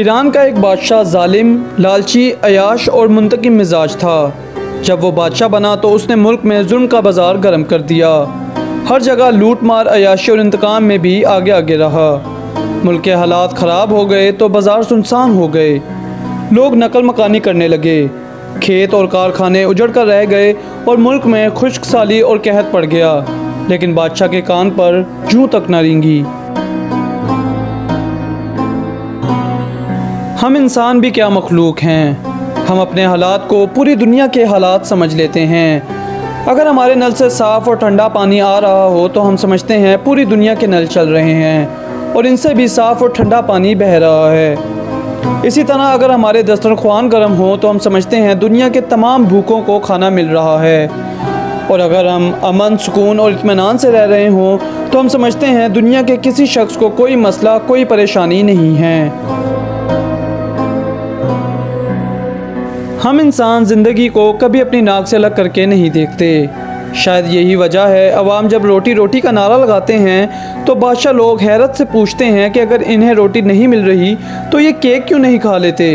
Iran का एक बादशाह जालिम, लालची, अयाश और मुंतकिम मिजाज था। जब वो बादशाह बना तो उसने मुल्क में जुल्म का बाजार गर्म कर दिया। हर जगह लूट मार, अयाशी और इंतकाम में भी आगे आगे रहा। मुल्क के हालात ख़राब हो गए तो बाजार सुनसान हो गए। लोग नकल मकानी करने लगे। खेत और कारखाने उजड़ कर रह गए और मुल्क में खुश्क साली और कहत पड़ गया। लेकिन बादशाह के कान पर जूं तक न रेंगी। हम इंसान भी क्या मखलूक हैं। हम अपने हालात को पूरी दुनिया के हालात समझ लेते हैं। अगर हमारे नल से साफ़ और ठंडा पानी आ रहा हो तो हम समझते हैं पूरी दुनिया के नल चल रहे हैं और इनसे भी साफ़ और ठंडा पानी बह रहा है। इसी तरह अगर हमारे दस्तरख्वान गर्म हो तो हम समझते हैं दुनिया के तमाम भूखों को खाना मिल रहा है। और अगर हम अमन, सुकून और इत्मीनान से रह रहे हों तो हम समझते हैं दुनिया के किसी शख्स को कोई मसला, कोई परेशानी नहीं है। हम इंसान ज़िंदगी को कभी अपनी नाक से अलग करके नहीं देखते। शायद यही वजह है अवाम जब रोटी रोटी का नारा लगाते हैं तो बादशाह लोग हैरत से पूछते हैं कि अगर इन्हें रोटी नहीं मिल रही तो ये केक क्यों नहीं खा लेते।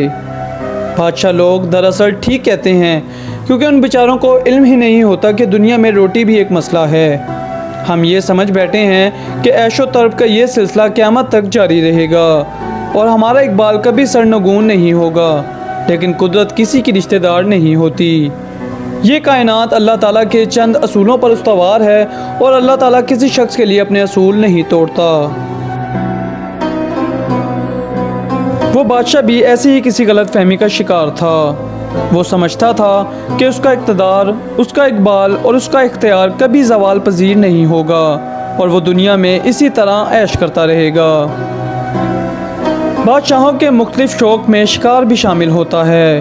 बादशाह लोग दरअसल ठीक कहते हैं क्योंकि उन बेचारों को इल्म ही नहीं होता कि दुनिया में रोटी भी एक मसला है। हम ये समझ बैठे हैं कि ऐशो तर्ब का ये सिलसिला क़यामत तक जारी रहेगा और हमारा इकबाल कभी सरनगून नहीं होगा। लेकिन कुदरत किसी की रिश्तेदार नहीं होती। ये कायनात अल्लाह ताला के चंद असूलों पर उस्तवार है और अल्लाह ताला किसी शख्स के लिए अपने असूल नहीं तोड़ता। वो बादशाह भी ऐसी ही किसी गलत फहमी का शिकार था। वो समझता था कि उसका इक़्तिदार, उसका इकबाल और उसका इख्तियार कभी ज़वाल पजीर नहीं होगा और वो दुनिया में इसी तरह ऐश करता रहेगा। बादशाहों के मुख्तलिफ शौक़ में शिकार भी शामिल होता है।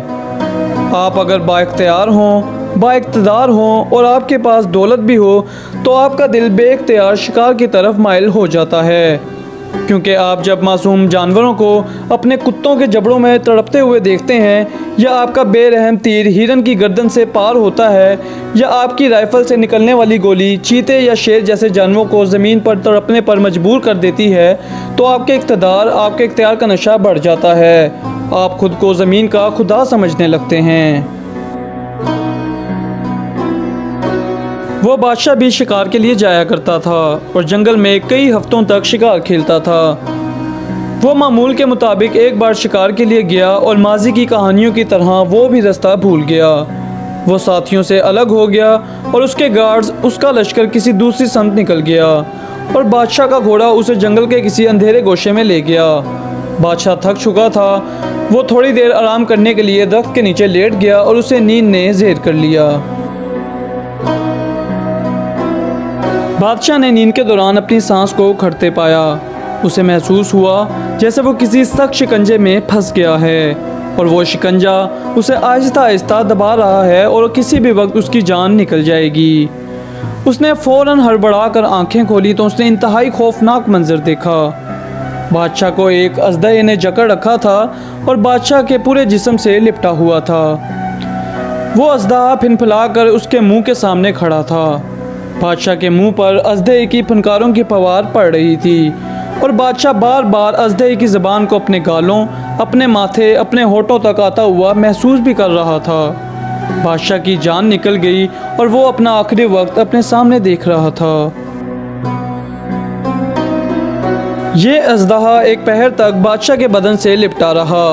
आप अगर बाइख्तियार हों, बाइक़्तिदार हों और आपके पास दौलत भी हो तो आपका दिल बेइख्तियार शिकार की तरफ माइल हो जाता है। क्योंकि आप जब मासूम जानवरों को अपने कुत्तों के जबड़ों में तड़पते हुए देखते हैं या आपका बेरहम तीर हिरन की गर्दन से पार होता है या आपकी राइफ़ल से निकलने वाली गोली चीते या शेर जैसे जानवरों को ज़मीन पर तड़पने पर मजबूर कर देती है तो आपके इक़्तिदार, आपके इख्तियार का नशा बढ़ जाता है। आप खुद को ज़मीन का खुदा समझने लगते हैं। वो बादशाह भी शिकार के लिए जाया करता था और जंगल में कई हफ्तों तक शिकार खेलता था। वो मामूल के मुताबिक एक बार शिकार के लिए गया और माजी की कहानियों की तरह वो भी रास्ता भूल गया। वो साथियों से अलग हो गया और उसके गार्ड्स, उसका लश्कर किसी दूसरी सनत निकल गया और बादशाह का घोड़ा उसे जंगल के किसी अंधेरे गोशे में ले गया। बादशाह थक चुका था। वो थोड़ी देर आराम करने के लिए दरख्त के नीचे लेट गया और उसे नींद ने ज़ेर कर लिया। बादशाह ने नींद के दौरान अपनी सांस को उखड़ते पाया। उसे महसूस हुआ जैसे वो किसी सख्त शिकंजे में फंस गया है और वो शिकंजा उसे आहिस्ता आहिस्ता दबा रहा है और किसी भी वक्त उसकी जान निकल जाएगी। उसने फ़ौरन हड़बड़ा कर आँखें खोली तो उसने इंतहाई खौफनाक मंजर देखा। बादशाह को एक अजदहे ने जकड़ रखा था और बादशाह के पूरे जिस्म से लिपटा हुआ था। वो अजदहा फिनफिला कर उसके मुँह के सामने खड़ा था। बादशाह के मुंह पर अजदहे की फनकारों की फवार पड़ रही थी और बादशाह बार बार अजदहे की ज़बान को अपने गालों, अपने माथे, अपने होठों तक आता हुआ महसूस भी कर रहा था। बादशाह की जान निकल गई और वो अपना आखिरी वक्त अपने सामने देख रहा था। ये अजदहा एक पहर तक बादशाह के बदन से लिपटा रहा।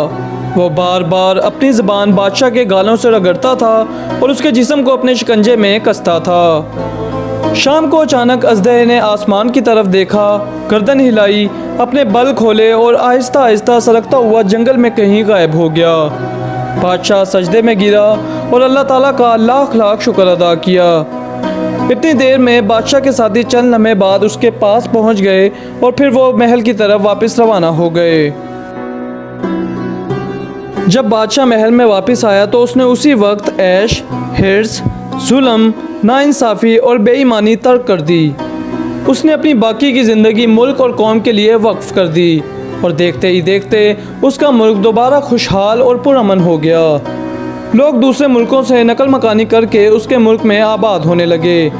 वो बार बार अपनी ज़बान बादशाह के गालों से रगड़ता था और उसके जिस्म को अपने शिकंजे में कसता था। शाम को अचानक अजदहे ने आसमान की तरफ देखा, गर्दन हिलाई, अपने बल खोले और आहिस्ता आहिस्ता सरकता हुआ जंगल में कहीं गायब हो गया। बादशाह सजदे में गिरा और अल्लाह ताला का लाख लाख शुक्र अदा किया। इतनी देर में बादशाह के साथी चंद लम्हे बाद उसके पास पहुंच गए और फिर वो महल की तरफ वापस रवाना हो गए। जब बादशाह महल में वापस आया तो उसने उसी वक्त ऐश, हिर्स, जुल्म, नाइंसाफ़ी और बेईमानी तर्क कर दी। उसने अपनी बाकी की ज़िंदगी मुल्क और कौम के लिए वक्फ कर दी और देखते ही देखते उसका मुल्क दोबारा खुशहाल और पुरअमन हो गया। लोग दूसरे मुल्कों से नकल मकानी करके उसके मुल्क में आबाद होने लगे।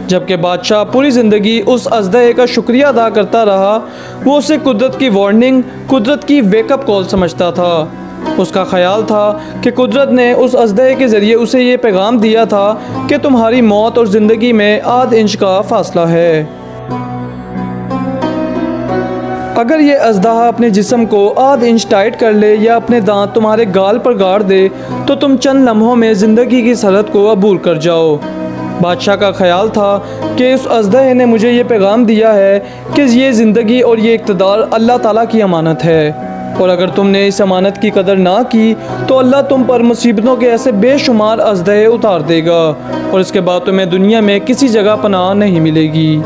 जबकि बादशाह पूरी ज़िंदगी उस अजदहे का शुक्रिया अदा करता रहा। वो उसे कुदरत की वार्निंग, कुदरत की वेकअप कॉल समझता था। उसका ख्याल था कि कुदरत ने उस अजदहे के ज़रिए उसे ये पैगाम दिया था कि तुम्हारी मौत और ज़िंदगी में आध इंच का फासला है। अगर ये अजदहा अपने जिस्म को आध इंच टाइट कर ले या अपने दांत तुम्हारे गाल पर गाड़ दे तो तुम चंद लम्हों में ज़िंदगी की सरहद को अबूर कर जाओ। बादशाह का ख्याल था कि उस अजदहे ने मुझे ये पैगाम दिया है कि ये ज़िंदगी और ये इक़्तिदार अल्लाह ताला की अमानत है, और अगर तुमने इस अमानत की कदर ना की तो अल्लाह तुम पर मुसीबतों के ऐसे बेशुमार अजदहे उतार देगा और इसके बाद तुम्हें दुनिया में किसी जगह पनाह नहीं मिलेगी।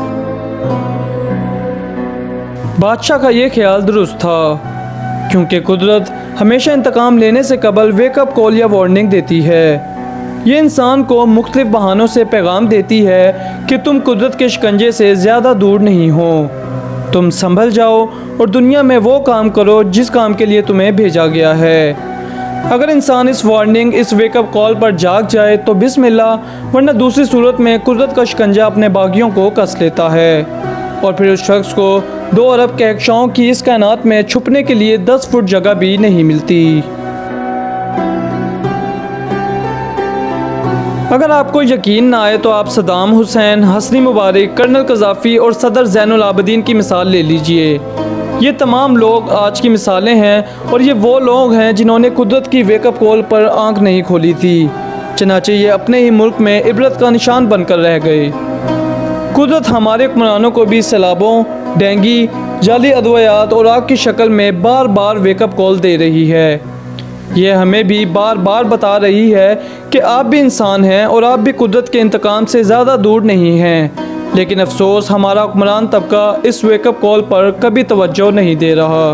बादशाह का ये ख्याल दुरुस्त था, क्योंकि कुदरत हमेशा इंतकाम लेने से कबल वेकअप कॉल या वार्निंग देती है। ये इंसान को मुख्तलिफ बहानों से पैगाम देती है कि तुम कुदरत के शिकंजे से ज़्यादा दूर नहीं हो, तुम संभल जाओ और दुनिया में वो काम करो जिस काम के लिए तुम्हें भेजा गया है। अगर इंसान इस वार्निंग, इस वेकअप कॉल पर जाग जाए तो बिस्मिल्लाह, वरना दूसरी सूरत में कुदरत का शिकंजा अपने बागियों को कस लेता है और फिर उस शख्स को 2 अरब कहकशाओं की इस कायनात में छुपने के लिए 10 फुट जगह भी नहीं मिलती। अगर आपको यकीन ना आए तो आप सद्दाम हुसैन, हस्नी मुबारक, कर्नल कज़ाफ़ी और सदर ज़ैनुल आबिदीन की मिसाल ले लीजिए। ये तमाम लोग आज की मिसालें हैं और ये वो लोग हैं जिन्होंने कुदरत की वेकअप कॉल पर आंख नहीं खोली थी, चनाचे ये अपने ही मुल्क में इबरत का निशान बनकर रह गए। कुदरत हमारे हुक्मरानों को भी सैलाबों, डेंगी, जाली अदवायात और आग की शक्ल में बार बार वेकअप कॉल दे रही है। यह हमें भी बार बार बता रही है कि आप भी इंसान हैं और आप भी कुदरत के इंतकाम से ज़्यादा दूर नहीं हैं, लेकिन अफसोस हमारा हुक्मरान तबका इस वेकअप कॉल पर कभी तवज्जो नहीं दे रहा।